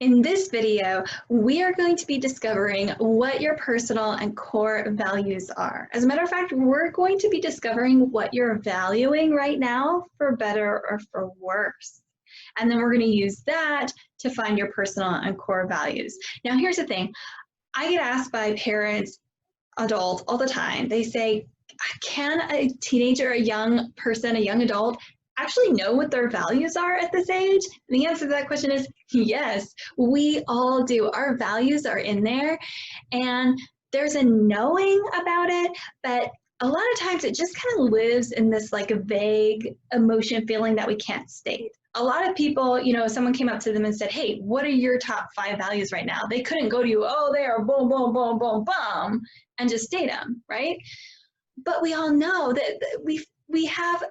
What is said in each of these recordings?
In this video, we are going to be discovering what your personal and core values are. As a matter of fact, we're going to be discovering what you're valuing right now, for better or for worse. And then we're going to use that to find your personal and core values. Now, here's the thing. I get asked by parents, adults, all the time. They say, can a teenager, a young person, a young adult actually know what their values are at this age? And the answer to that question is yes, we all do. Our values are in there, and there's a knowing about it, but a lot of times it just kind of lives in this like a vague emotion feeling that we can't state. A lot of people, you know, someone came up to them and said, hey, what are your top 5 values right now? They couldn't go to you, oh, they are boom, boom, boom, boom, boom, and just state them, right? But we all know that we have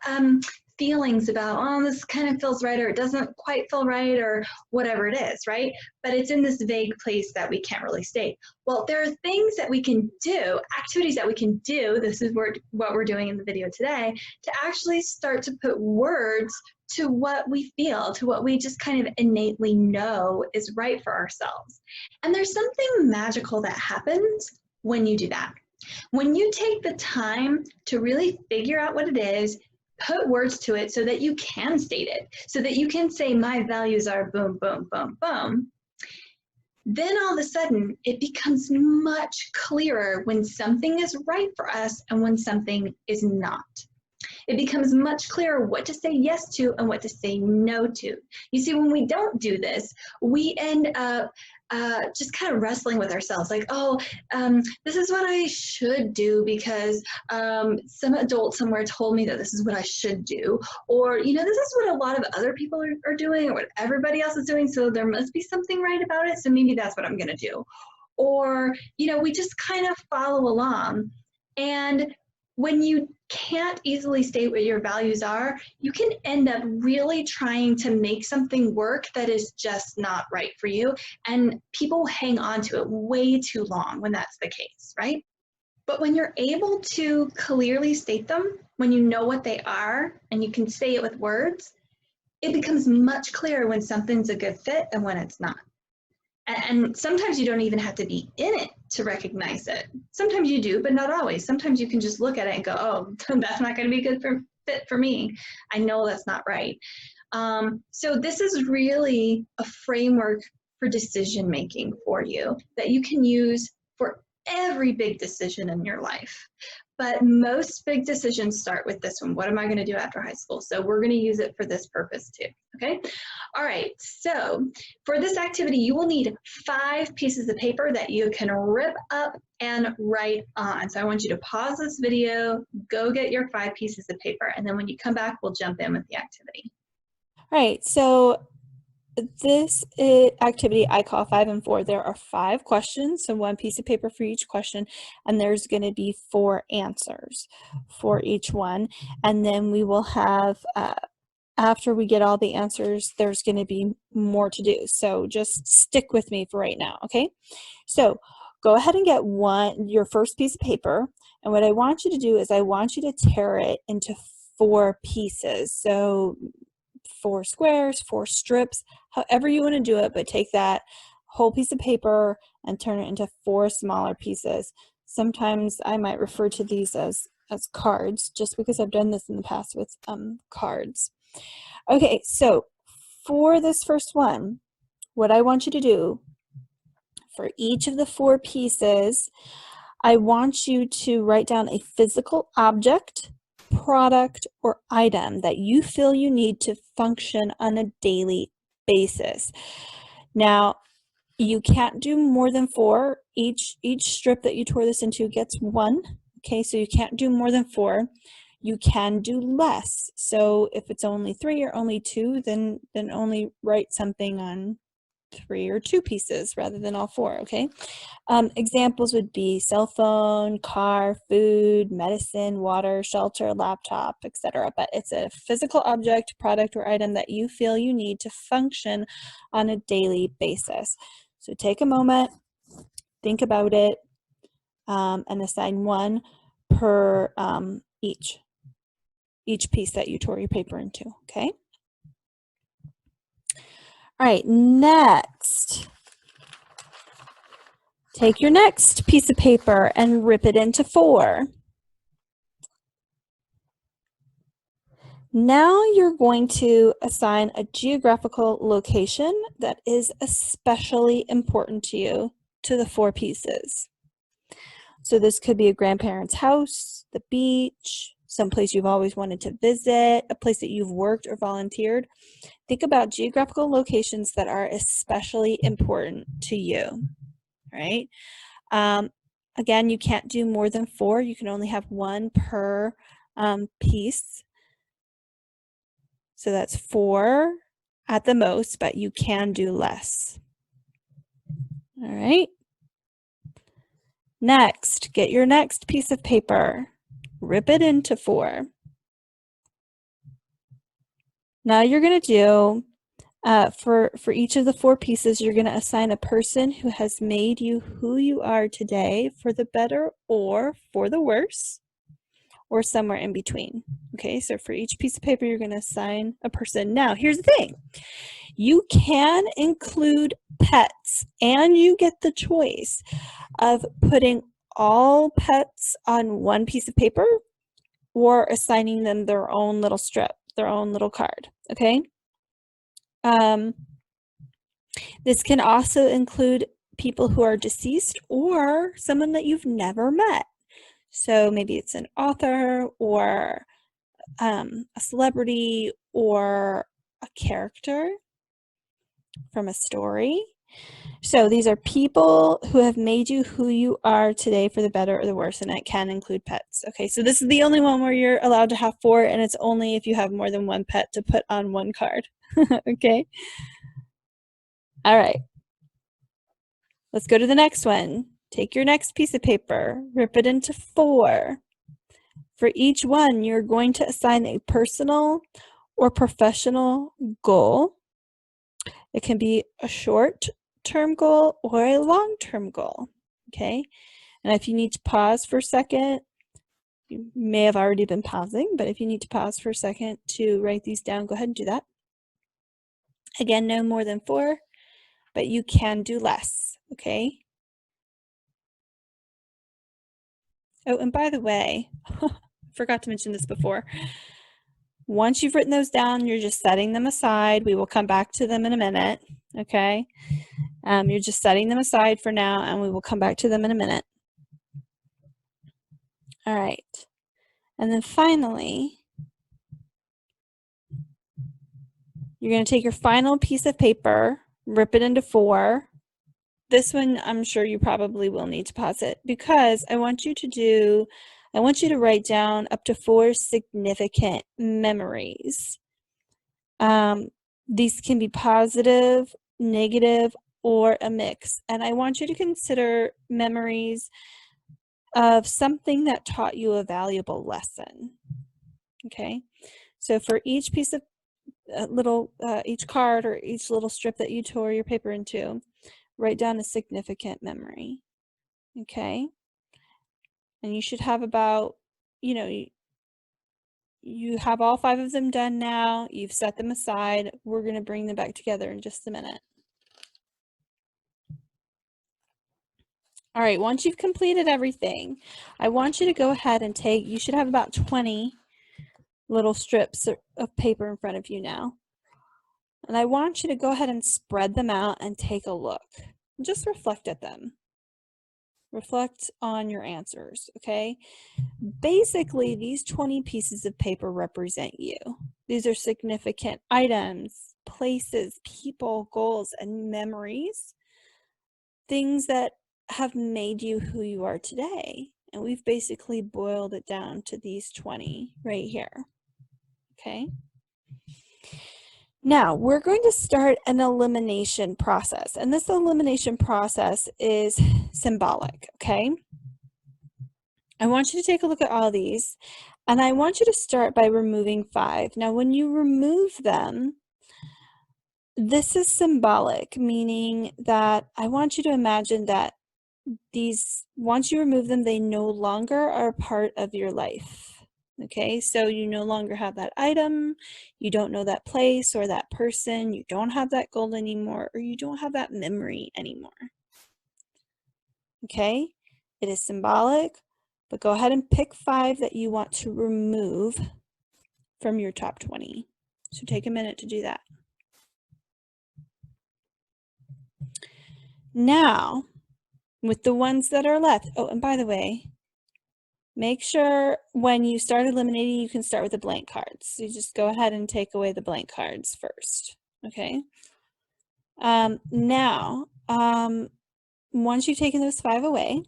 feelings about, oh, this kind of feels right, or it doesn't quite feel right, or whatever it is, right? But it's in this vague place that we can't really state. Well, there are things that we can do, activities that we can do, this is what we're doing in the video today, to actually start to put words to what we feel, to what we just kind of innately know is right for ourselves. And there's something magical that happens when you do that. When you take the time to really figure out what it is, put words to it so that you can state it, so that you can say, my values are boom, boom, boom, boom, then all of a sudden it becomes much clearer when something is right for us and when something is not. It becomes much clearer what to say yes to and what to say no to. You see, when we don't do this, we end up just kind of wrestling with ourselves, like, oh, this is what I should do because some adult somewhere told me that this is what I should do, or, you know, this is what a lot of other people are doing, or what everybody else is doing, so there must be something right about it, so maybe that's what I'm going to do. Or, you know, we just kind of follow along. And when you can't easily state what your values are, you can end up really trying to make something work that is just not right for you. And people hang on to it way too long when that's the case, right? But when you're able to clearly state them, when you know what they are and you can say it with words, it becomes much clearer when something's a good fit and when it's not. And sometimes you don't even have to be in it to recognize it. Sometimes you do, but not always. Sometimes you can just look at it and go, oh, that's not going to be a good fit for me. I know that's not right. So this is really a framework for decision making for you that you can use for every big decision in your life. But most big decisions start with this one. What am I going to do after high school? So we're going to use it for this purpose too. Okay. All right. So for this activity, you will need 5 pieces of paper that you can rip up and write on. So I want you to pause this video, go get your 5 pieces of paper, and then when you come back, we'll jump in with the activity. All right. So this activity I call 5 and 4. There are 5 questions, so 1 piece of paper for each question, and there's going to be 4 answers for each one. And then we will have, after we get all the answers, there's going to be more to do. So just stick with me for right now, okay? So go ahead and get your first piece of paper, and what I want you to do is I want you to tear it into 4 pieces. So 4 squares, 4 strips, however you want to do it, but take that whole piece of paper and turn it into 4 smaller pieces. Sometimes I might refer to these as cards, just because I've done this in the past with cards. Okay, so for this first one, what I want you to do for each of the 4 pieces, I want you to write down a physical object, product, or item that you feel you need to function on a daily basis. Now, you can't do more than 4. Each strip that you tore this into gets 1. Okay, so you can't do more than 4. You can do less. So if it's only 3 or only 2, then only write something on 3 or 2 pieces rather than all 4, okay? Examples would be cell phone, car, food, medicine, water, shelter, laptop, etc. But it's a physical object, product, or item that you feel you need to function on a daily basis. So take a moment, think about it, and assign 1 per each piece that you tore your paper into, okay? All right, next. Take your next piece of paper and rip it into 4. Now you're going to assign a geographical location that is especially important to you to the 4 pieces. So this could be a grandparent's house, the beach, someplace you've always wanted to visit, a place that you've worked or volunteered. Think about geographical locations that are especially important to you, right? Again, you can't do more than 4. You can only have 1 per piece. So that's 4 at the most, but you can do less. All right. Next, get your next piece of paper, rip it into 4. Now you're going to do, for each of the 4 pieces, you're going to assign a person who has made you who you are today for the better or for the worse, or somewhere in between. Okay, so for each piece of paper, you're going to assign a person. Now, here's the thing. You can include pets, and you get the choice of putting all pets on one piece of paper or assigning them their own little strip, their own little card, okay? This can also include people who are deceased or someone that you've never met. So maybe it's an author or a celebrity or a character from a story. So these are people who have made you who you are today for the better or the worse, and it can include pets. Okay, so this is the only one where you're allowed to have 4, and it's only if you have more than 1 pet to put on 1 card. Okay? All right. Let's go to the next one. Take your next piece of paper, rip it into 4. For each one, you're going to assign a personal or professional goal. It can be a short-term goal or a long-term goal, okay? And if you need to pause for a second, you may have already been pausing, but if you need to pause for a second to write these down, go ahead and do that. Again, no more than 4, but you can do less, okay? Oh, and by the way, forgot to mention this before. Once you've written those down, you're just setting them aside. We will come back to them in a minute, okay? You're just setting them aside for now, and we will come back to them in a minute. All right. And then finally, you're going to take your final piece of paper, rip it into 4. This one, I'm sure you probably will need to pause it because I want you to write down up to 4 significant memories. These can be positive, negative, or a mix. And I want you to consider memories of something that taught you a valuable lesson. Okay, so for each piece of each card or each little strip that you tore your paper into, write down a significant memory. Okay, and you should have about, you have all 5 of them done now. You've set them aside. We're going to bring them back together in just a minute. All right, once you've completed everything, I want you to go ahead and you should have about 20 little strips of paper in front of you now. And I want you to go ahead and spread them out and take a look. Just reflect at them. Reflect on your answers, okay? Basically, these 20 pieces of paper represent you. These are significant items, places, people, goals, and memories. Things that have made you who you are today. And we've basically boiled it down to these 20 right here. Okay? Now, we're going to start an elimination process. And this elimination process is symbolic, okay? I want you to take a look at all these. And I want you to start by removing 5. Now, when you remove them, this is symbolic, meaning that I want you to imagine that once you remove them, they no longer are a part of your life, Okay, so you no longer have that item, you don't know that place or that person, you don't have that goal anymore, or you don't have that memory anymore. Okay, it is symbolic, but go ahead and pick 5 that you want to remove from your top 20. So take a minute to do that. Now, with the ones that are left, oh, and by the way, make sure when you start eliminating, you can start with the blank cards. So you just go ahead and take away the blank cards first, okay? Now, once you've taken those 5 away,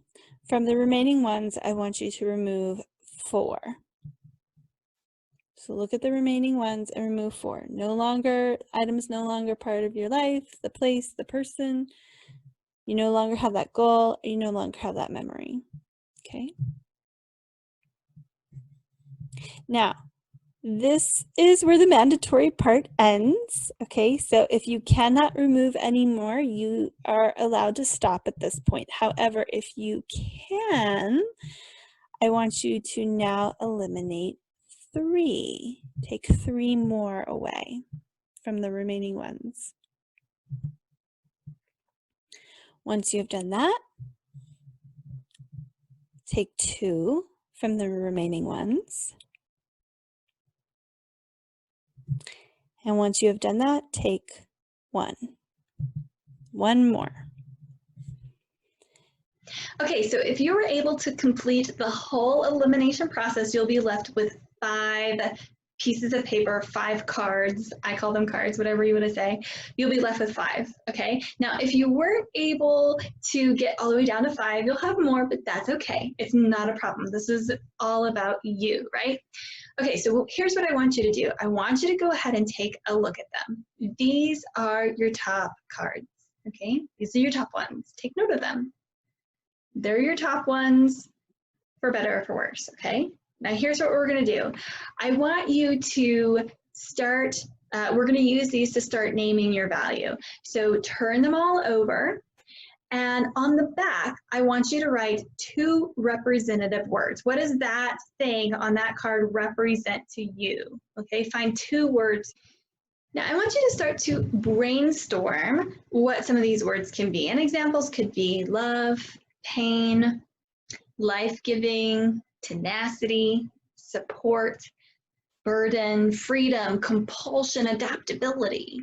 from the remaining ones, I want you to remove 4. So look at the remaining ones and remove 4. Items no longer part of your life, the place, the person. You no longer have that goal, you no longer have that memory, okay? Now, this is where the mandatory part ends, okay? So if you cannot remove any more, you are allowed to stop at this point. However, if you can, I want you to now eliminate 3. Take 3 more away from the remaining ones. Once you have done that, take 2 from the remaining ones. And once you have done that, take 1. 1 more. Okay, so if you were able to complete the whole elimination process, you'll be left with 5 pieces of paper, 5 cards. I call them cards, whatever you want to say. You'll be left with 5, okay? Now, if you weren't able to get all the way down to 5, you'll have more, but that's okay. It's not a problem. This is all about you, right? Okay, so here's what I want you to do. I want you to go ahead and take a look at them. These are your top cards, okay? These are your top ones. Take note of them. They're your top ones, for better or for worse, okay? Now here's what we're gonna do. I want you to start, we're gonna use these to start naming your value. So turn them all over, and on the back, I want you to write 2 representative words. What does that thing on that card represent to you? Okay, find 2 words. Now I want you to start to brainstorm what some of these words can be. And examples could be love, pain, life-giving, tenacity, support, burden, freedom, compulsion, adaptability.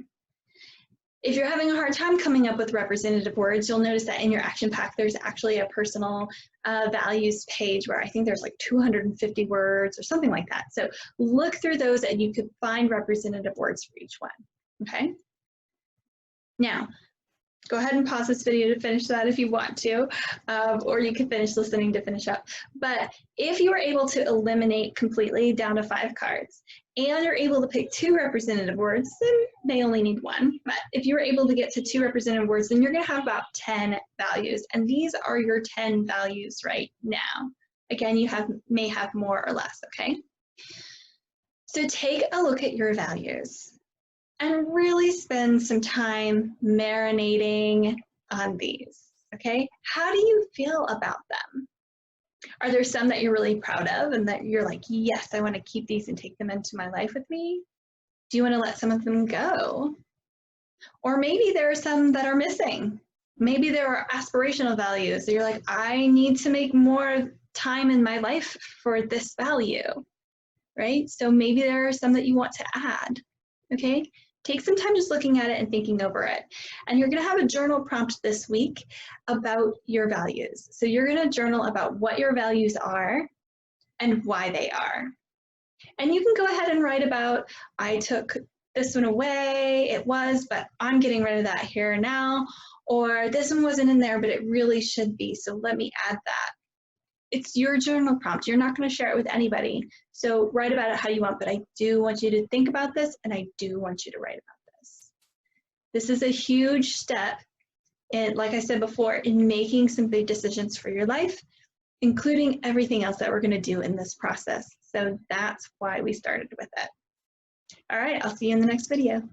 If you're having a hard time coming up with representative words, you'll notice that in your action pack, there's actually a personal values page where I think there's like 250 words or something like that. So look through those and you could find representative words for each one, okay? Now, go ahead and pause this video to finish that if you want to, or you can finish listening to finish up. But if you are able to eliminate completely down to 5 cards, and you're able to pick 2 representative words, then they only need 1. But if you're able to get to 2 representative words, then you're gonna have about 10 values. And these are your 10 values right now. Again, you may have more or less, okay? So take a look at your values and really spend some time marinating on these, okay? How do you feel about them? Are there some that you're really proud of and that you're like, yes, I want to keep these and take them into my life with me? Do you want to let some of them go? Or maybe there are some that are missing. Maybe there are aspirational values. So you're like, I need to make more time in my life for this value, right? So maybe there are some that you want to add, okay? Take some time just looking at it and thinking over it. And you're gonna have a journal prompt this week about your values. So you're gonna journal about what your values are and why they are. And you can go ahead and write about, I took this one away, but I'm getting rid of that here now, or this one wasn't in there, but it really should be, so let me add that. It's your journal prompt. You're not going to share it with anybody. So write about it how you want, but I do want you to think about this and I do want you to write about this. This is a huge step, and like I said before, in making some big decisions for your life, including everything else that we're going to do in this process. So that's why we started with it. All right, I'll see you in the next video.